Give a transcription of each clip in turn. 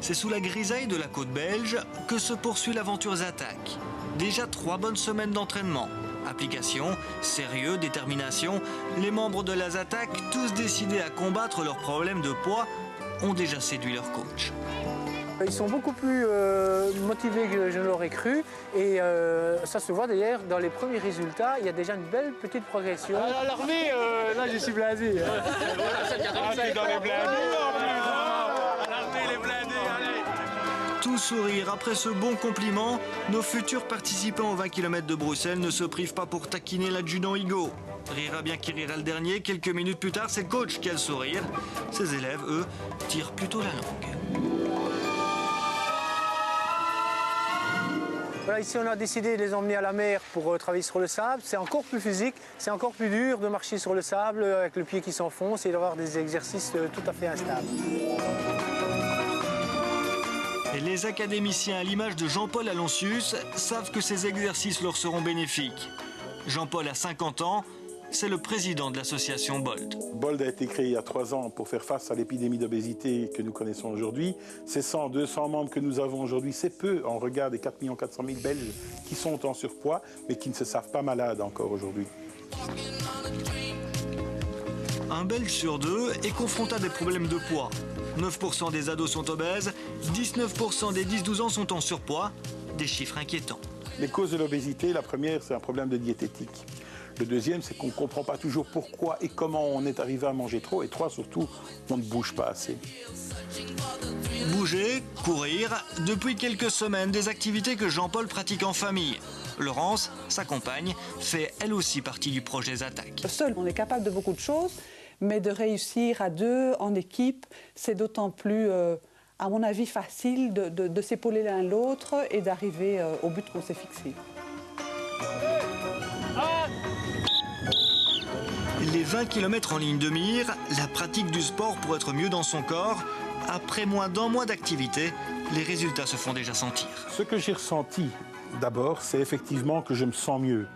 C'est sous la grisaille de la côte belge que se poursuit l'aventure Zattach. Déjà 3 bonnes semaines d'entraînement. Application, sérieux, détermination, les membres de la Zattach, tous décidés à combattre leurs problèmes de poids, ont déjà séduit leur coach. Ils sont beaucoup plus motivés que je ne l'aurais cru et ça se voit d'ailleurs dans les premiers résultats, il y a déjà une belle petite progression. À l'armée, là je suis blasé. T'es dans les blindés en plus. À l'armée, les blindés, allez. Tout sourire après ce bon compliment, nos futurs participants aux 20 km de Bruxelles ne se privent pas pour taquiner l'adjudant Higo. Rira bien qui rira le dernier, quelques minutes plus tard, c'est le coach qui a le sourire. Ses élèves, eux, tirent plutôt la langue. Voilà, ici on a décidé de les emmener à la mer pour travailler sur le sable. C'est encore plus physique, c'est encore plus dur de marcher sur le sable avec le pied qui s'enfonce et d'avoir des exercices tout à fait instables. Et les académiciens, à l'image de Jean-Paul Aloncius, savent que ces exercices leur seront bénéfiques. Jean-Paul a 50 ans, c'est le président de l'association BOLD. BOLD a été créé il y a 3 ans pour faire face à l'épidémie d'obésité que nous connaissons aujourd'hui. Ces 100, 200 membres que nous avons aujourd'hui, c'est peu en regard des 4 400 000 Belges qui sont en surpoids, mais qui ne se savent pas malades encore aujourd'hui. Un Belge sur 2 est confronté à des problèmes de poids. 9% des ados sont obèses, 19% des 10-12 ans sont en surpoids, des chiffres inquiétants. Les causes de l'obésité, la première, c'est un problème de diététique. Le deuxième, c'est qu'on ne comprend pas toujours pourquoi et comment on est arrivé à manger trop. Et 3, surtout, on ne bouge pas assez. Bouger, courir, depuis quelques semaines, des activités que Jean-Paul pratique en famille. Laurence, sa compagne, fait elle aussi partie du projet Zattach. Seul, on est capable de beaucoup de choses, mais de réussir à 2, en équipe, c'est d'autant plus, à mon avis, facile de s'épauler l'un l'autre et d'arriver au but qu'on s'est fixé. Les 20 km en ligne de mire, la pratique du sport pour être mieux dans son corps, après moins d'1 mois d'activité, les résultats se font déjà sentir. Ce que j'ai ressenti, d'abord, c'est effectivement que je me sens mieux.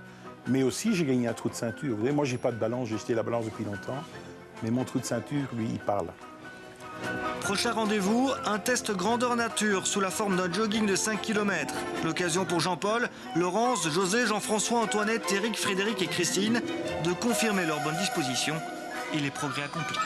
Mais aussi, j'ai gagné un trou de ceinture. Vous voyez, moi, j'ai pas de balance, j'ai jeté la balance depuis longtemps. Mais mon trou de ceinture, lui, il parle. Prochain rendez-vous, un test grandeur nature sous la forme d'un jogging de 5 km. L'occasion pour Jean-Paul, Laurence, José, Jean-François, Antoinette, Eric, Frédéric et Christine de confirmer leur bonne disposition et les progrès accomplis.